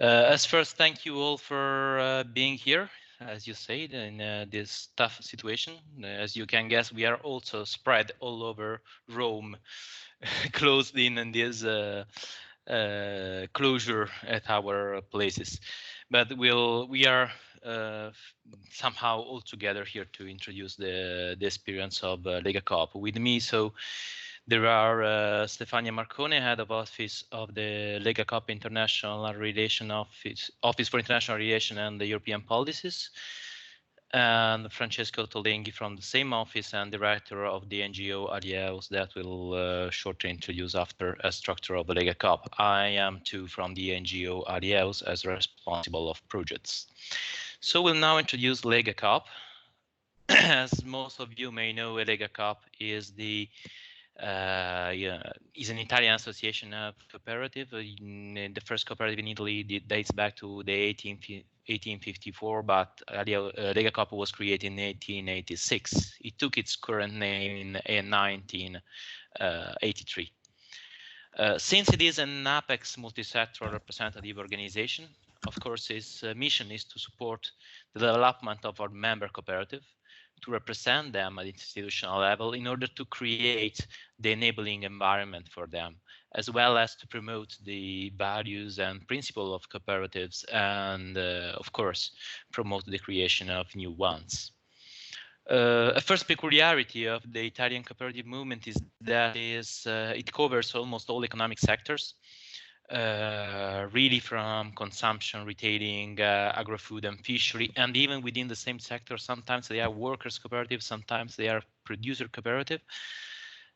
As first, thank you all for being here, as you said, in this tough situation. As you can guess, we are also spread all over Rome, closed in this closure at our places. But we are somehow all together here to introduce the experience of Legacoop with me. So there are Stefania Marcone, head of office of the Legacoop International Relation Office for International Relation and the European Policies, and Francesca Ottolenghi from the same office and director of the NGO Haliéus that will shortly introduce after a structure of the Legacoop. I am too from the NGO Haliéus as responsible of projects. So we'll now introduce Legacoop. As most of you may know, Legacoop is is an Italian association of cooperative. The first cooperative in Italy dates back to the 1854, but Legacoop was created in 1886. It took its current name in 1983. Since it is an apex multi-sectoral representative organization, of course, its mission is to support the development of our member cooperative, to represent them at institutional level in order to create the enabling environment for them, as well as to promote the values and principles of cooperatives and, of course, promote the creation of new ones. A first peculiarity of the Italian cooperative movement is that it covers almost all economic sectors, really from consumption, retailing, agro-food and fishery, and even within the same sector, sometimes they are workers cooperative, sometimes they are producer cooperative.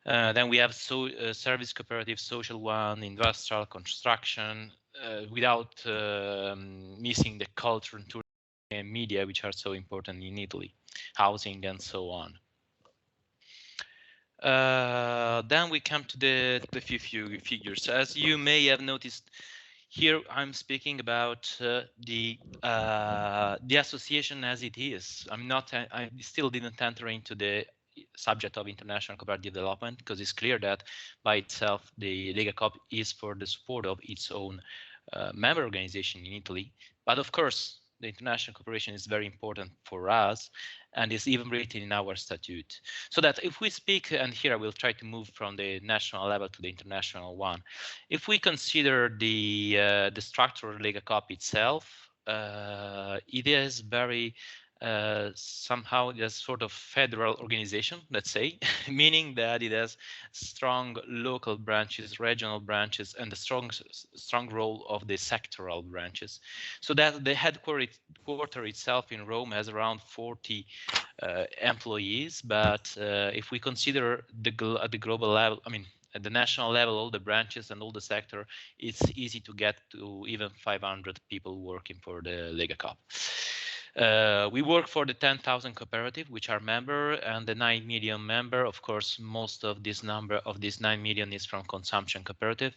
Then we have service cooperative, social one, industrial, construction, without missing the culture and tourism and media, which are so important in Italy, housing and so on. Then we come to the few figures. As you may have noticed, here I'm speaking about the association as it is. I still didn't enter into the subject of international cooperative development because it's clear that by itself the Legacoop is for the support of its own member organization in Italy. But of course, the international cooperation is very important for us and is even written in our statute. So that if we speak, and here I will try to move from the national level to the international one, if we consider the structure of Legacoop itself, it is very somehow a sort of federal organization, let's say, meaning that it has strong local branches, regional branches, and the strong role of the sectoral branches. So that the headquarters itself in Rome has around 40 employees, but if we consider at the global level, I mean, at the national level, all the branches and all the sector, it's easy to get to even 500 people working for the Legacoop. We work for the 10,000 cooperative, which are member, and the 9 million member. Of course, most of this number of this 9 million is from consumption cooperative.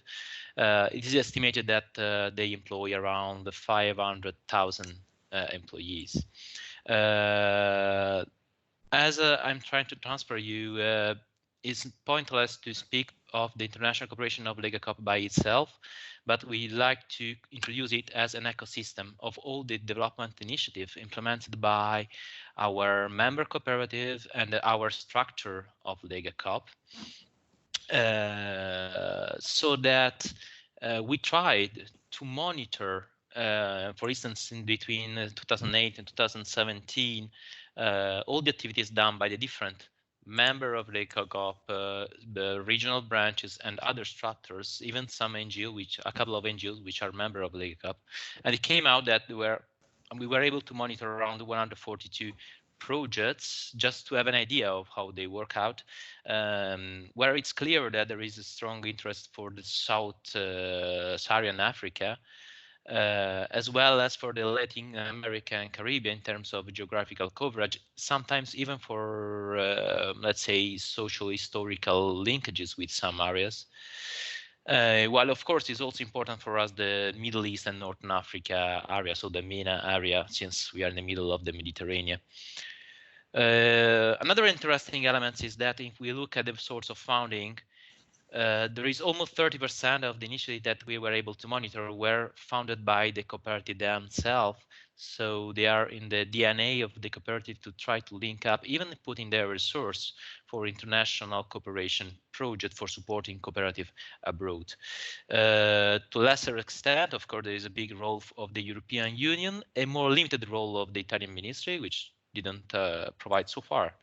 It is estimated that they employ around 500,000 employees. As I'm trying to transfer you, it's pointless to speak of the international cooperation of Legacoop by itself, but we like to introduce it as an ecosystem of all the development initiatives implemented by our member cooperative and our structure of Legacoop, so that we tried to monitor, for instance, in between 2008 and 2017, all the activities done by the different member of Legacoop, the regional branches and other structures, even some NGO, a couple of NGOs which are member of Legacoop, and it came out that we were able to monitor around 142 projects just to have an idea of how they work out, where it's clear that there is a strong interest for the Sub-Saharan Africa, as well as for the Latin America and Caribbean in terms of geographical coverage, sometimes even for, let's say, social historical linkages with some areas. While, of course, it's also important for us the Middle East and Northern Africa area, so the MENA area, since we are in the middle of the Mediterranean. Another interesting element is that if we look at the source of funding, There is almost 30% of the initiatives that we were able to monitor were founded by the cooperative themselves. So they are in the DNA of the cooperative to try to link up, even putting their resource for international cooperation project for supporting cooperative abroad. To a lesser extent, of course, there is a big role of the European Union, a more limited role of the Italian ministry, which didn't provide so far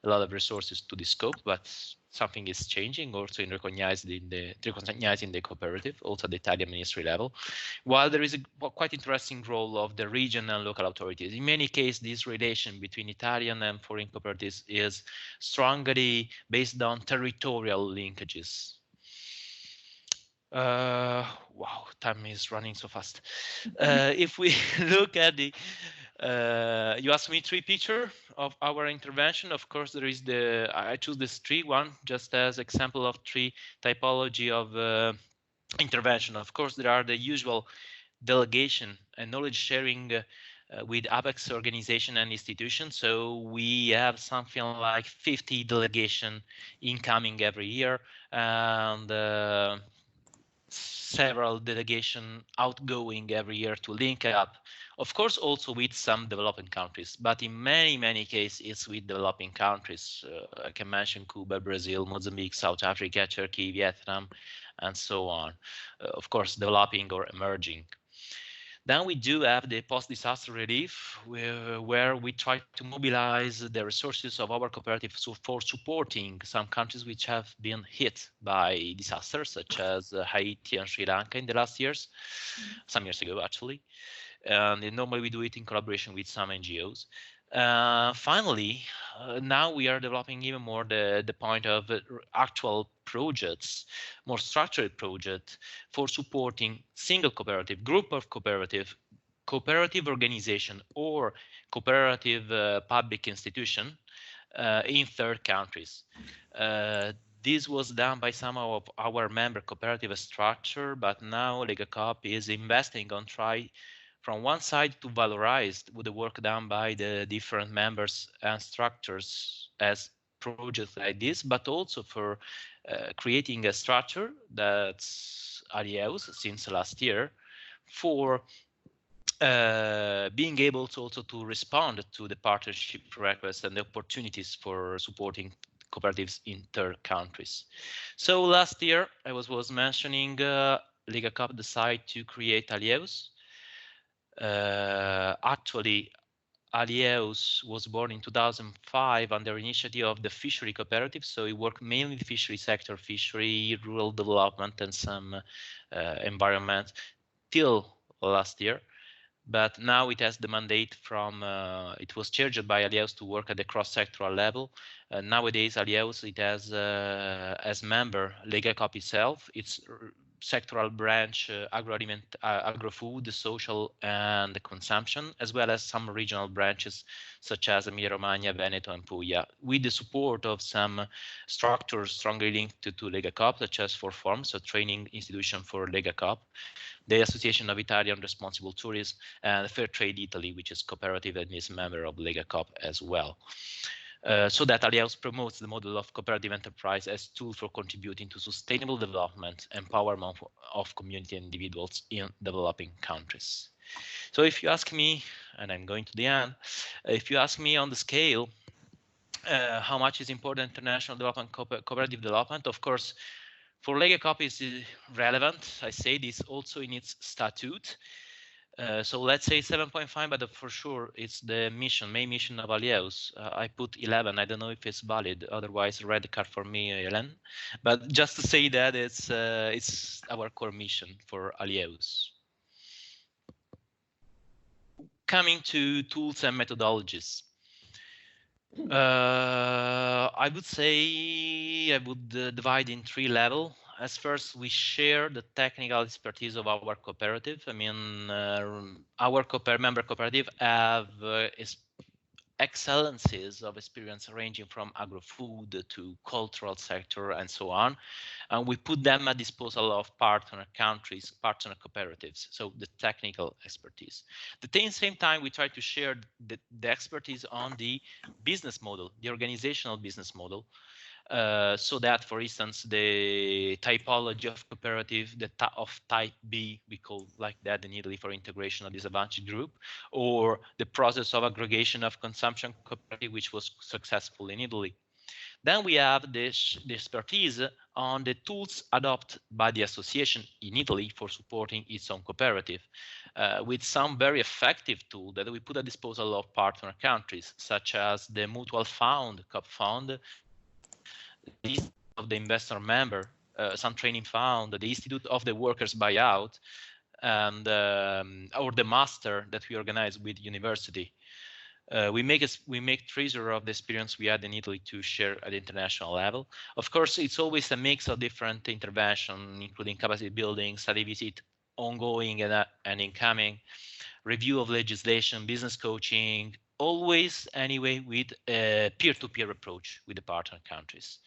a lot of resources to the scope, but something is changing also in recognizing the cooperative, also at the Italian ministry level. While there is a quite interesting role of the region and local authorities. In many cases, this relation between Italian and foreign cooperatives is strongly based on territorial linkages. Wow, time is running so fast. If we look at the, you asked me 3 pictures of our intervention. Of course, there is I choose this 3 one just as example of 3 typology of intervention. Of course, there are the usual delegation and knowledge sharing with apex organization and institutions. So we have something like 50 delegation incoming every year, and several delegation outgoing every year to link up, of course, also with some developing countries, but in many cases it's with developing countries. I can mention Cuba, Brazil, Mozambique, South Africa, Turkey, Vietnam, and so on. Of course, developing or emerging. Then we do have the post-disaster relief, where we try to mobilize the resources of our cooperative for supporting some countries which have been hit by disasters, such as Haiti and Sri Lanka in the last years, some years ago actually. And normally we do it in collaboration with some NGOs. Finally, now we are developing even more the point of actual projects, more structured projects for supporting single cooperative, group of cooperative organization, or cooperative public institution in third countries. This was done by some of our member cooperative structure, but now Legacoop is investing on from one side to valorize the work done by the different members and structures as projects like this, but also for creating a structure that's Haliéus since last year for being able to also to respond to the partnership requests and the opportunities for supporting cooperatives in third countries. So last year, I was mentioning Legacoop decided to create Haliéus. Actually, Haliéus was born in 2005 under initiative of the fishery cooperative, so it worked mainly in the fishery sector, fishery, rural development, and some environment till last year. But now it has the mandate from, it was charged by Haliéus to work at the cross-sectoral level. Nowadays, Haliéus, it has as member Legacoop itself, its sectoral branch, agro-food, social, and consumption, as well as some regional branches such as Emilia-Romagna, Veneto, and Puglia, with the support of some structures strongly linked to Legacoop, such as Form, so training institution for Legacoop, the Association of Italian Responsible Tourism, and Fair Trade Italy, which is cooperative and is a member of Legacoop as well. So that Haliéus promotes the model of cooperative enterprise as tool for contributing to sustainable development, empowerment of community and individuals in developing countries. So if you ask me, and I'm going to the end, if you ask me on the scale, how much is important international development, cooperative development, of course, for Legacoop is relevant. I say this also in its statute. So let's say 7.5, but for sure it's the main mission of Haliéus. I put 11. I don't know if it's valid. Otherwise, red card for me, Hélène. But just to say that it's our core mission for Haliéus. Coming to tools and methodologies. I would say I would divide in 3 levels. As first, we share the technical expertise of our cooperative. I mean, our member cooperative have excellencies of experience ranging from agro-food to cultural sector and so on. And we put them at disposal of partner countries, partner cooperatives, so the technical expertise. At the same time, we try to share the expertise on the business model, the organizational business model, So that, for instance, the typology of cooperative, of type B, we call like that in Italy for integration of disadvantaged group, or the process of aggregation of consumption cooperative, which was successful in Italy. Then we have the expertise on the tools adopted by the association in Italy for supporting its own cooperative, with some very effective tools that we put at disposal of partner countries, such as the mutual fund, COP fund, the of the investor member, some training fund, the Institute of the Workers Buyout, and or the master that we organize with university. We make treasure of the experience we had in Italy to share at the international level. Of course, it's always a mix of different interventions, including capacity building, study visit, ongoing and incoming, review of legislation, business coaching, always anyway with a peer-to-peer approach with the partner countries.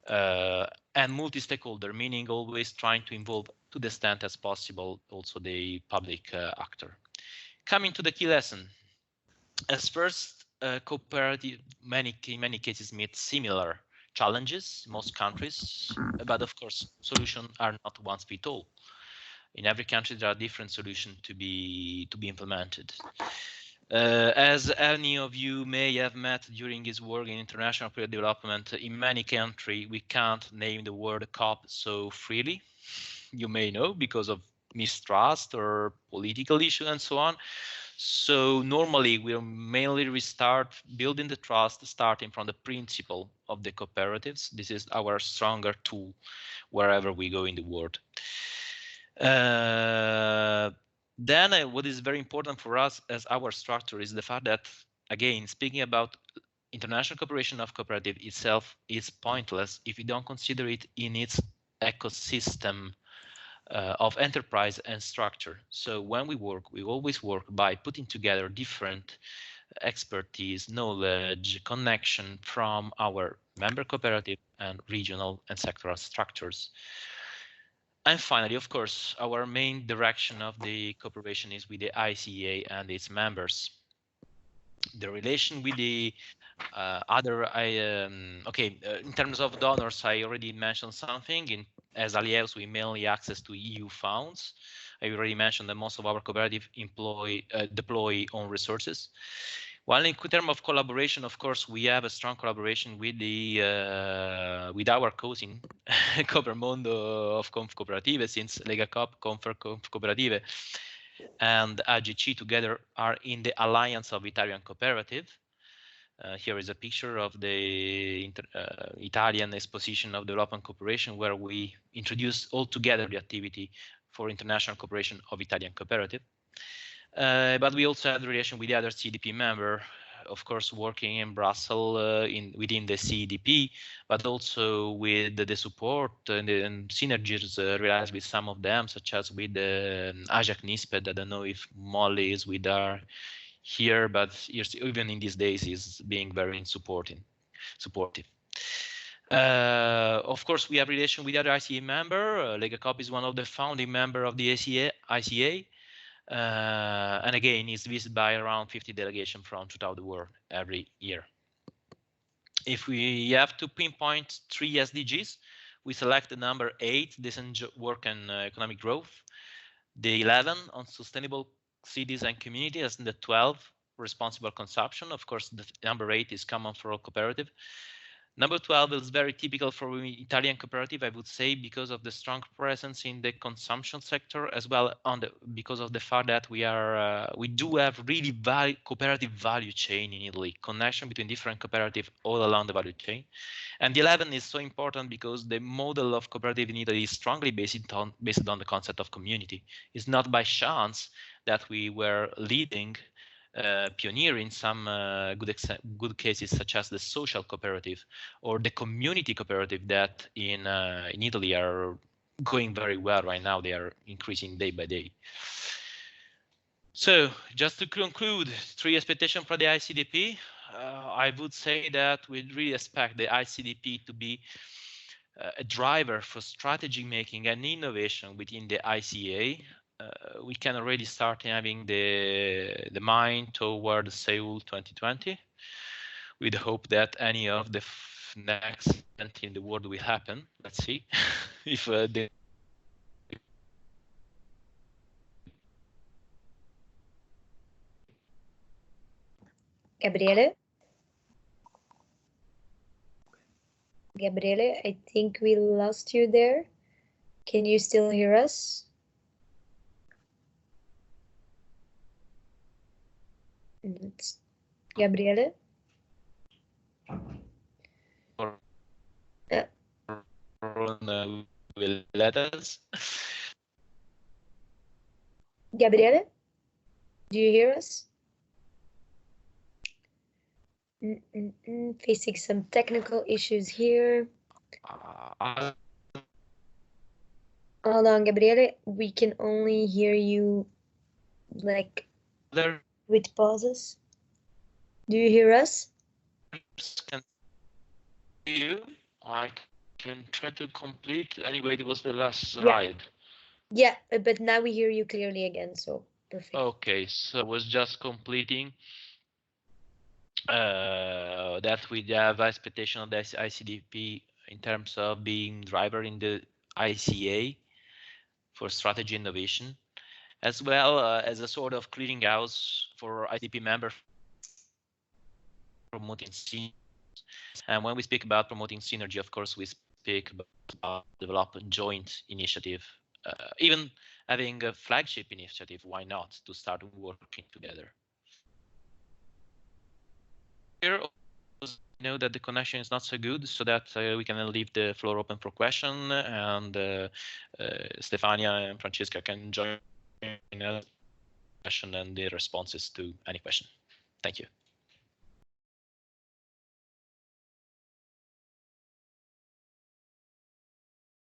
And multi-stakeholder, meaning always trying to involve to the extent as possible also the public actor. Coming to the key lesson. As first, cooperative in many cases meet similar challenges in most countries, but of course solutions are not one fit all. In every country there are different solutions to be implemented. As any of you may have met during his work in international cooperative development, in many countries we can't name the word COP so freely. You may know, because of mistrust or political issue and so on. So normally we'll mainly restart building the trust starting from the principle of the cooperatives. This is our stronger tool wherever we go in the world. Then what is very important for us as our structure is the fact that, again, speaking about international cooperation of cooperative itself is pointless if you don't consider it in its ecosystem of enterprise and structure. So when we work, we always work by putting together different expertise, knowledge, connection from our member cooperative and regional and sectoral structures. And finally, of course, our main direction of the cooperation is with the ICA and its members. The relation with the in terms of donors, I already mentioned something. As Haliéus, we mainly access to EU funds. I already mentioned that most of our cooperative deploy own resources. While in terms of collaboration, of course, we have a strong collaboration with the with our cousin, Copermondo of Conf Cooperative, since Legacoop, Conf Cooperative, and AGC together are in the Alliance of Italian Cooperative. Here is a picture of the Italian Exposition of Development Cooperation, where we introduce all together the activity for international cooperation of Italian cooperative. But we also have the relation with the other CDP member, of course, working in Brussels within the CDP, but also with the support and synergies realized with some of them, such as with AJAC NISPED. I don't know if Molly is with her here, but even in these days is being very supportive. Of course, we have relation with the other ICA member. Legacoop is one of the founding member of the ICA. And again, is visited by around 50 delegations from throughout the world every year. If we have to pinpoint 3 SDGs, we select the number 8, decent work and economic growth, the 11 on sustainable cities and communities, and the 12 responsible consumption. Of course, the number 8 is common for all cooperative. Number 12 is very typical for Italian cooperative, I would say, because of the strong presence in the consumption sector, as well because of the fact that we do have really cooperative value chain in Italy, connection between different cooperative all along the value chain. And the 11 is so important because the model of cooperative in Italy is strongly based on the concept of community. It's not by chance that we were leading pioneer in some good cases, such as the social cooperative or the community cooperative that in Italy are going very well right now. They are increasing day by day. So just to conclude, 3 expectations for the ICDP. I would say that we really expect the ICDP to be a driver for strategy making and innovation within the ICA. We can already start having the mind toward Seoul 2020, with the hope that any of the next event in the world will happen. Let's see if the Gabriele? Gabriele, I think we lost you there. Can you still hear us? Gabriele? Will let us. Gabriele? Do you hear us? Facing some technical issues here. Hold on, Gabriele. We can only hear you like with pauses. Do you hear us? Can you? I can try to complete. Anyway, it was the last slide. Yeah, but now we hear you clearly again, so perfect. Okay, so I was just completing that we have expectation of the ICDP in terms of being driver in the ICA for strategy innovation, as well as a sort of clearinghouse for ICDP members promoting synergy. And when we speak about promoting synergy, of course, we speak about developing joint initiative, even having a flagship initiative. Why not to start working together? Here, know that the connection is not so good, so that we can leave the floor open for question, and Stefania and Francesca can join in the question and the responses to any question. Thank you.